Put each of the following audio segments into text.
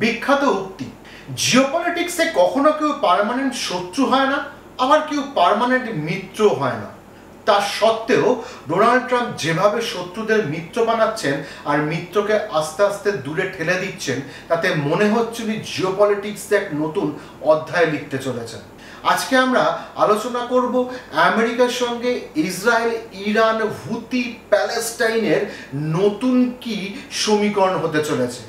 বিখ্যাত উক্তি, জিওপলিটিক্সে কখনো কেউ পার্মানেন্ট শত্রু হয় না, আবার কেউ পার্মানেন্ট মিত্র হয় না। তা সত্ত্বেও ডোনাল্ড ট্রাম্প যেভাবে শত্রুদের মিত্র বানাচ্ছেন আর মিত্রকে আস্তে আস্তে দূরে ঠেলে দিচ্ছেন, তাতে মনে হচ্ছে উনি জিওপলিটিক্সে এক নতুন অধ্যায় লিখতে চলেছেন। আজকে আমরা আলোচনা করব আমেরিকার সঙ্গে ইসরায়েল, ইরান, হুতি, প্যালেস্টাইনের নতুন কি সমীকরণ হতে চলেছে।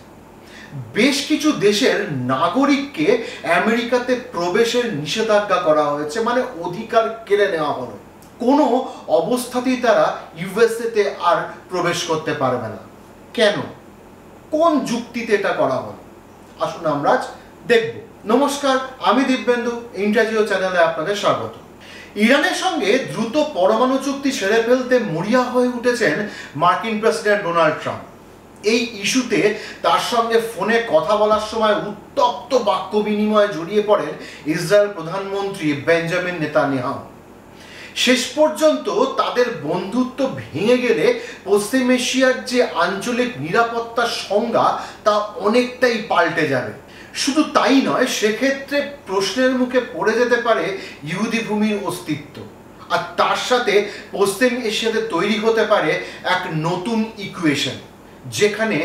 বেশ কিছু দেশের নাগরিককে আমেরিকাতে প্রবেশের নিষেধাজ্ঞা করা হয়েছে, মানে অধিকার কেড়ে নেওয়া হলো। কোনো অবস্থাতেই তারা ইউএসএতে আর প্রবেশ করতে পারবে না। কেন, কোন যুক্তিতে এটা করা হলো, আসুন আমরা আজ দেখব। নমস্কার, আমি দিব্যেন্দু, ইন্টারজিও চ্যানেলে আপনাদের স্বাগত। ইরানের সঙ্গে দ্রুত পরমাণু চুক্তি সেরে ফেলতে মরিয়া হয়ে উঠেছেন মার্কিন প্রেসিডেন্ট ডোনাল্ড ট্রাম্প। এই ইস্যুতে তার সঙ্গে ফোনে কথা বলার সময় উত্তপ্ত বাক্য বিনিময়ে জড়িয়ে পড়েন ইসরায়েল প্রধানমন্ত্রী বেঞ্জামিন নেতানিয়াহু। শেষ পর্যন্ত তাদের বন্ধুত্ব ভেঙে গেলে পশ্চিম এশিয়ার যে আঞ্চলিক নিরাপত্তার সংজ্ঞা তা অনেকটাই পাল্টে যাবে। শুধু তাই নয়, সেক্ষেত্রে প্রশ্নের মুখে পড়ে যেতে পারে ইহুদি ভূমির অস্তিত্ব, আর তার সাথে পশ্চিম এশিয়াতে তৈরি হতে পারে এক নতুন ইকুয়েশন, যেখানে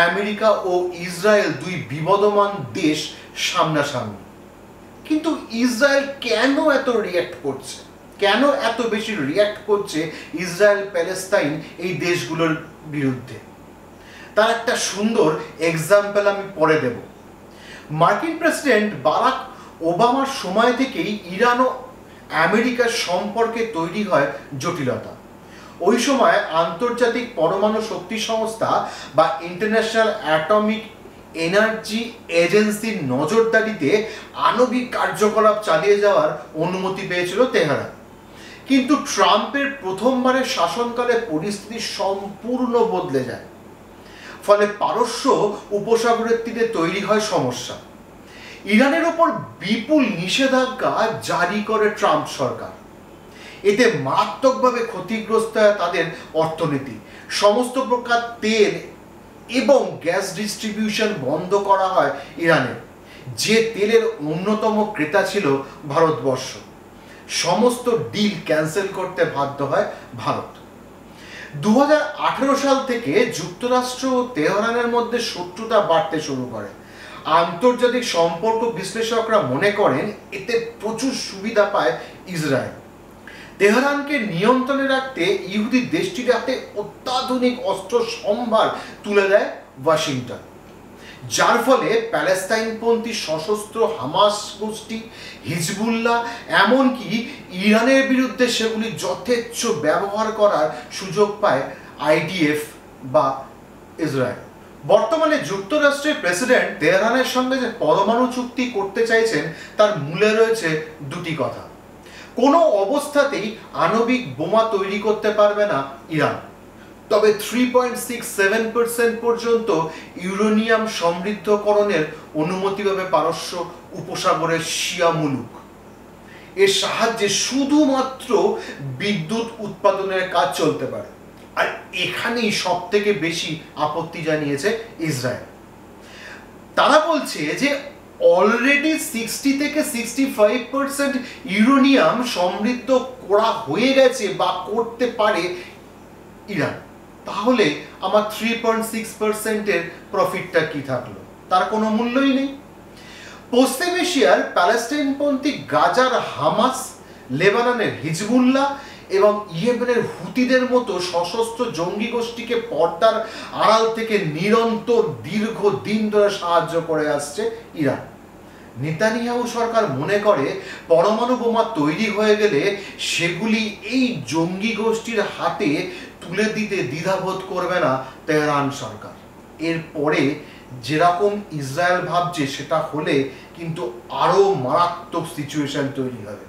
আমেরিকা ও ইসরায়েল দুই বিবদমান দেশ সামনাসামনি। কিন্তু ইসরায়েল কেন এত রিয়্যাক্ট করছে, কেন এত বেশি রিয়্যাক্ট করছে ইসরায়েল, প্যালেস্তাইন এই দেশগুলোর বিরুদ্ধে? তার একটা সুন্দর এক্সাম্পল আমি পরে দেব। মার্কিন প্রেসিডেন্ট বারাক ওবামার সময় থেকেই ইরান ও আমেরিকার সম্পর্কে তৈরি হয় জটিলতা। ওই সময় আন্তর্জাতিক পরমাণু শক্তি সংস্থা বা ইন্টারন্যাশনাল অ্যাটমিক এনার্জি এজেন্সির নজরদারিতে আণবিক কার্যকলাপ চালিয়ে যাওয়ার অনুমতি পেয়েছিল তেহরান। কিন্তু ট্রাম্পের প্রথমবারের শাসনকালে পরিস্থিতি সম্পূর্ণ বদলে যায়। ফলে পারস্য উপসাগরের তীরে তৈরি হয় সমস্যা। ইরানের ওপর বিপুল নিষেধাজ্ঞা জারি করে ট্রাম্প সরকার। এতে মারাত্মকভাবে ক্ষতিগ্রস্ত হয় তাদের অর্থনীতি। সমস্ত প্রকার তেল এবং গ্যাস ডিস্ট্রিবিউশন বন্ধ করা হয় ইরানের, যে তেলের অন্যতম ক্রেতা ছিল ভারতবর্ষ। সমস্ত ডিল ক্যান্সেল করতে বাধ্য হয় ভারত। 2018 সাল থেকে যুক্তরাষ্ট্র ও তেহরানের মধ্যে শত্রুতা বাড়তে শুরু করে। আন্তর্জাতিক সম্পর্ক বিশ্লেষকরা মনে করেন এতে প্রচুর সুবিধা পায় ইসরায়েল। তেহরানকে নিয়ন্ত্রণে রাখতে ইহুদি দেশটির হাতে অত্যাধুনিক অস্ত্র সম্ভার তুলে দেয় ওয়াশিংটন, যার ফলে প্যালেস্তাইনপন্থী সশস্ত্র হামাস গোষ্ঠী, হিজবুল্লাহ, এমনকি ইরানের বিরুদ্ধে সেগুলি যথেচ্ছ ব্যবহার করার সুযোগ পায় আইডিএফ বা ইসরায়েল। বর্তমানে যুক্তরাষ্ট্রের প্রেসিডেন্ট তেহরানের সঙ্গে যে পরমাণু চুক্তি করতে চাইছেন, তার মূলে রয়েছে দুটি কথা। কোনো অবস্থাতেই আণবিক বোমা তৈরি করতে পারবে না ইরান, তবে 3.67% পর্যন্ত ইউরেনিয়াম সমৃদ্ধকরণের অনুমতি পাবে পারস্য উপসাগরের শিয়া মুলুক। এর সাহায্যে শুধুমাত্র বিদ্যুৎ উৎপাদনের কাজ চলতে পারে। আর এখানেই সব থেকে বেশি আপত্তি জানিয়েছে ইসরায়েল। তারা বলছে যে অলরেডি 60 থেকে 65% ইউরেনিয়াম সমৃদ্ধ করা হয়ে গেছে বা করতে পারে ইরান। তাহলে আমার 3.6%-এর প্রফিটটা কি থাকলো? তার কোনো মূল্যই নেই। পশ্চিম এশিয়ার প্যালেস্টাইনপন্থী গাজার হামাস, লেবাননের হিজবুল্লাহ এবং ইয়েমেনের হুতিদের মতো সশস্ত্র জঙ্গি গোষ্ঠীকে পর্দার আড়াল থেকে নিরন্তর দীর্ঘদিন ধরে সাহায্য করে আসছে ইরান। নেতানিয়াহু সরকার মনে করে পরমাণু বোমা তৈরি হয়ে গেলে সেগুলি এই জঙ্গি গোষ্ঠীর হাতে তুলে দিতে দ্বিধাবোধ করবে না তেহরান সরকার। এরপরে যেরকম ইসরায়েল ভাবছে সেটা হলে কিন্তু আরো মারাত্মক সিচুয়েশন তৈরি হবে।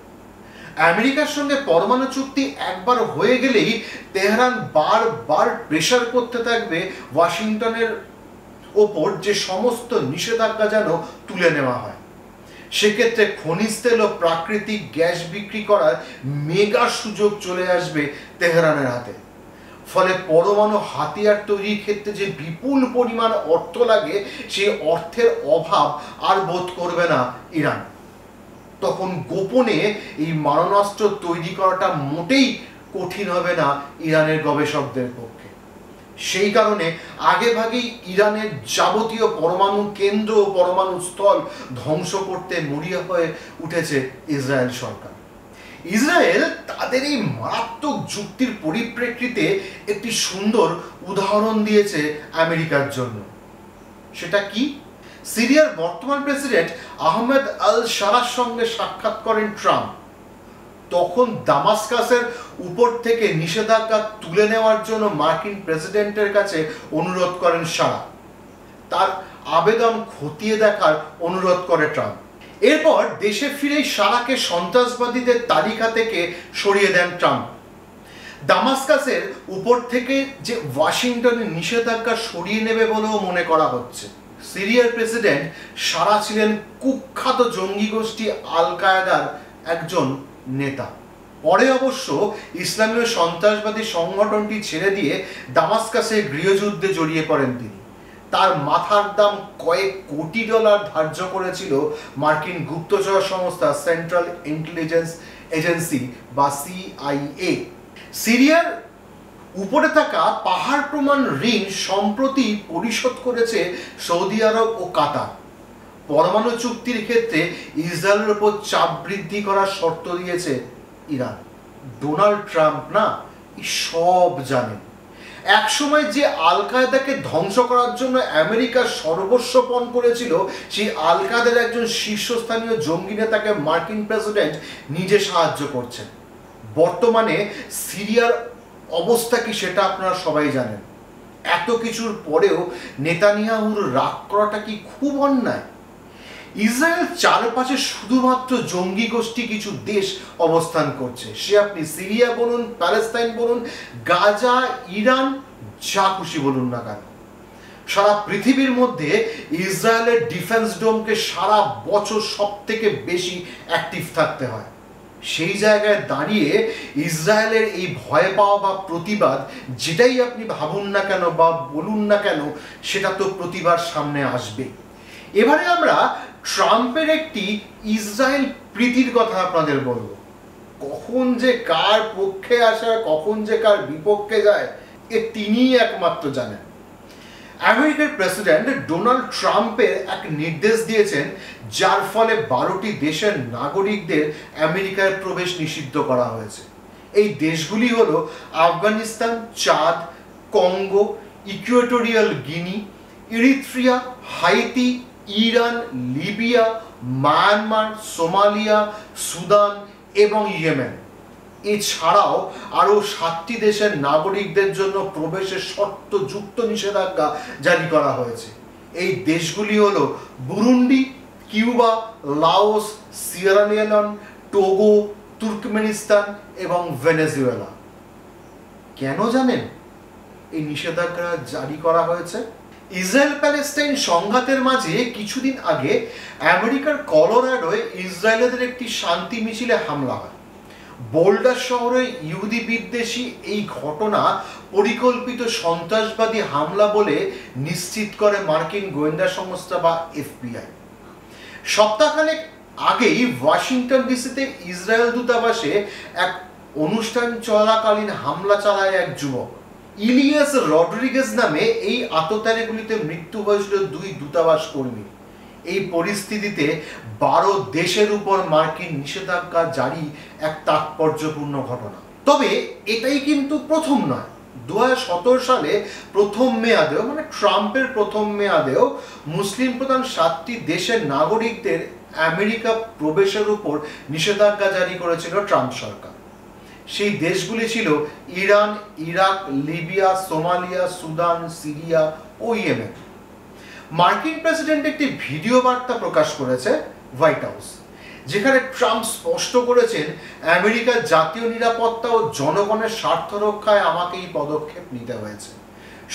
আমেরিকার সঙ্গে পরমাণু চুক্তি একবার হয়ে গেলেই তেহরান বারবার প্রেসার করতে থাকবে ওয়াশিংটনের ওপর যে সমস্ত নিষেধাজ্ঞা যেন তুলে নেওয়া হয়। সেক্ষেত্রে খনিজ তেল ও প্রাকৃতিক গ্যাস বিক্রি করার মেগা সুযোগ চলে আসবে তেহরানের হাতে। ফলে পরমাণু হাতিয়ার তৈরির ক্ষেত্রে যে বিপুল পরিমাণ অর্থ লাগে সেই অর্থের অভাব আর বোধ করবে না ইরান। তখন গোপনে এই মারণাস্ত্র তৈরি করাটা মোটেই কঠিন হবে না ইরানের গবেষকদের পক্ষে। সেই কারণে আগেভাগেই ইরানের যাবতীয় পরমাণু কেন্দ্র ও পরমাণু স্থল ধ্বংস করতে মরিয়া হয়ে উঠেছে ইসরায়েল সরকার। ইসরায়েল তাদের এই মারাত্মক যুক্তির পরিপ্রেক্ষিতে একটি সুন্দর উদাহরণ দিয়েছে আমেরিকার জন্য। সেটা কি? সিরিয়ার বর্তমান প্রেসিডেন্ট আহমেদ আল শারার সঙ্গে সাক্ষাৎ করেন ট্রাম্প। তখন দামাস্কাসের উপর থেকে নিষেধাজ্ঞা তুলে নেওয়ার জন্য মার্কিন প্রেসিডেন্টের কাছে অনুরোধ করেন শারা। তার আবেদন খতিয়ে দেখার অনুরোধ করে ট্রাম্প। এরপর দেশে ফিরেই শারাকে সন্ত্রাসবাদীদের তালিকা থেকে সরিয়ে দেন ট্রাম্প। দামাস্কাসের উপর থেকে যে ওয়াশিংটনের নিষেধাজ্ঞা সরিয়ে নেবে বলেও মনে করা হচ্ছে। সিরিয়ার প্রেসিডেন্ট শারা ছিলেন কুখ্যাত জঙ্গি গোষ্ঠী আল কায়েদার একজন নেতা। পরে অবশ্য ইসলামীয় সন্ত্রাসবাদী সংগঠনটি ছেড়ে দিয়ে দামাস্কাসে গৃহযুদ্ধে জড়িয়ে পড়েন তিনি। তার মাথার দাম কয়েক কোটি ডলার ধার্য করেছিল মার্কিন গুপ্তচর সংস্থা সেন্ট্রাল ইন্টেলিজেন্স এজেন্সি বা CIA। সিরিয়ার উপরে থাকা পাহাড় প্রমাণ ঋণ সম্প্রতি পরিশোধ করেছে সৌদি আরব ও কাতার। পরমাণু চুক্তির ক্ষেত্রে ইসরায়েলের উপর চাপ বৃদ্ধি করার শর্ত দিয়েছে ইরান। ডোনাল্ড ট্রাম্প না সব জানেন। একসময় যে আল কায়েদাকে ধ্বংস করার জন্য আমেরিকা সর্বস্ব পণ করেছিল, সেই আল কায়েদার একজন শীর্ষস্থানীয় জঙ্গি নেতাকে মার্কিন প্রেসিডেন্ট নিজে সাহায্য করছেন। বর্তমানে সিরিয়ার অবস্থা কি সেটা আপনারা সবাই জানেন। এত কিছুর পরেও নেতানিয়াহুর রাগ করাটা কি খুব অন্যায়? ইসরায়েল চারপাশে শুধুমাত্র জঙ্গি গোষ্ঠী কিছু দেশ অবস্থান করছে। সে আপনি সিরিয়া বলুন, প্যালেস্তাইন বলুন, গাজা, ইরান, যা খুশি বলুন না কেন, সারা পৃথিবীর মধ্যে ইসরায়েলের ডিফেন্স ডোমকে সারা বছর সব থেকে বেশি অ্যাক্টিভ থাকতে হয়। সেই জায়গায় দাঁড়িয়ে ইসরায়েলের এই ভয় পাওয়া বা প্রতিবাদ, যেটাই আপনি ভাবুন না কেন বা বলুন না কেন, সেটা তো প্রতিবাদ সামনে আসবে। এবারে আমরা ট্রাম্পের একটি ইসরায়েল প্রীতির কথা আপনাদের বলবো। কখন যে কার পক্ষে আসে, কখন যে কার বিপক্ষে যায়, তিনিই একমাত্র জানেন। আমেরিকার প্রেসিডেন্ট ডোনাল্ড ট্রাম্পের এক নির্দেশ দিয়েছেন, যার ফলে 12টি দেশের নাগরিকদের আমেরিকায় প্রবেশ নিষিদ্ধ করা হয়েছে। এই দেশগুলি হলো Afghanistan, Chad, Congo, Equatorial Guinea, Eritrea, Haiti, Iran, Libya, Myanmar, Somalia, Sudan এবং ইয়েমেন। এছাড়াও আরও 7টি দেশের নাগরিকদের জন্য প্রবেশের শর্তযুক্ত নিষেধাজ্ঞা জারি করা হয়েছে। এই দেশগুলি হলো Burundi, Cuba, Laos, Sierra Leone, Togo, Turkmenistan এবং ভেনেজুয়েলা। কেন জানেন এই নিষেধাজ্ঞা জারি করা হয়েছে? ইসরায়েল প্যালেস্টাইন সংঘাতের মাঝে কিছুদিন আগে আমেরিকার কলোরাডোয় ইসরায়েলিদের একটি শান্তি মিছিলে হামলা হয়। বোল্ডার শহরে ইহুদি বিদ্বেষী এই ঘটনা পরিকল্পিত সন্ত্রাসবাদী হামলা বলে নিশ্চিত করে মার্কিন গোয়েন্দা সংস্থা বা FBI। সপ্তাহখানেক আগেই ওয়াশিংটন ডিসিতে ইসরায়েল দূতাবাসে এক অনুষ্ঠান চলাকালীন হামলা চালায় এক যুবক। ইলিয়াস রড্রিগেজ নামে এই আততায়ীগুলিতে মৃত্যু হয়েছিল 2 দূতাবাস কর্মী। এই পরিস্থিতিতে 12 দেশের উপর মার্কিন নিষেধাজ্ঞা জারি এক তাৎপর্যপূর্ণ ঘটনা। তবে এটাই কিন্তু প্রথম নয়। 2017 সালে প্রথম মেয়াদেও, মানে ট্রাম্পের প্রথম মেয়াদেও, মুসলিম প্রধান 7টি দেশের নাগরিকদের আমেরিকা প্রবেশের উপর নিষেধাজ্ঞা জারি করেছিল ট্রাম্প সরকার। সেই দেশগুলি ছিল Iran, Iraq, Libya, Somalia, Sudan, Syria ও ইয়েমেন। মার্কিন প্রেসিডেন্ট একটি ভিডিও বার্তা প্রকাশ করেছে হোয়াইট হাউস, যেখানে ট্রাম্প স্পষ্ট করেছেন, আমেরিকার জাতীয় নিরাপত্তা ও জনগণের স্বার্থ রক্ষায় আমাকে এই পদক্ষেপ নিতে হয়েছে।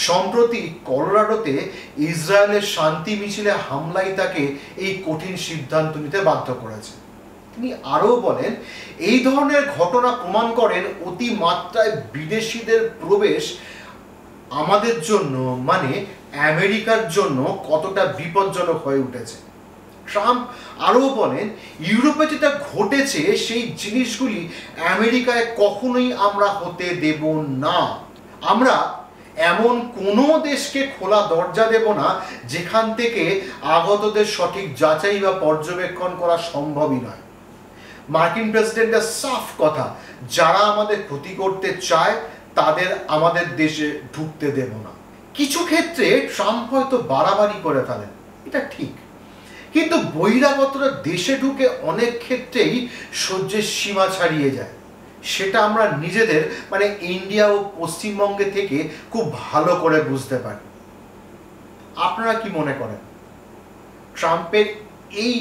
সম্প্রতি কলোরাডোতে ইসরায়েলের শান্তি মিছিলে হামলাই তাকে এই কঠিন সিদ্ধান্ত নিতে বাধ্য করেছে। তিনি আরও বলেন, এই ধরনের ঘটনা প্রমাণ করেন অতিমাত্রায় বিদেশিদের প্রবেশ আমাদের জন্য মানে আমেরিকার জন্য কতটা বিপজ্জনক হয়ে উঠেছে। ট্রাম্প আরও বলেন, ইউরোপে যেটা ঘটেছে সেই জিনিসগুলি আমেরিকায় কখনোই আমরা হতে দেব না। আমরা এমন কোনো দেশকে খোলা দরজা দেব না যেখান থেকে আগতদের সঠিক যাচাই বা পর্যবেক্ষণ করা সম্ভবই নয়। মার্কিন প্রেসিডেন্টের সাফ কথা, যারা আমাদের ক্ষতি করতে চায় তাদের আমাদের দেশে ঢুকতে দেব না। কিছু ক্ষেত্রে ট্রাম্প হয়তো বাড়াবাড়ি করে ফেলেন, এটা ঠিক, কিন্তু বহিরাগতরা দেশে ঢুকে অনেক ক্ষেত্রেই সহ্যের সীমা ছাড়িয়ে যায়। সেটা আমরা নিজেদের মানে ইন্ডিয়া ও পশ্চিমবঙ্গে থেকে খুব ভালো করে বুঝতে পারি। আপনারা কি মনে করেন, ট্রাম্পের এই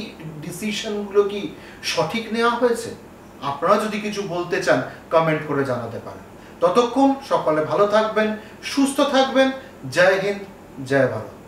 ডিসিশনগুলো কি সঠিক নেওয়া হয়েছে? আপনারা যদি কিছু বলতে চান কমেন্ট করে জানাতে পারেন। ততক্ষণ সকলে ভালো থাকবেন, সুস্থ থাকবেন। জয় হিন্দ, জয় ভারত।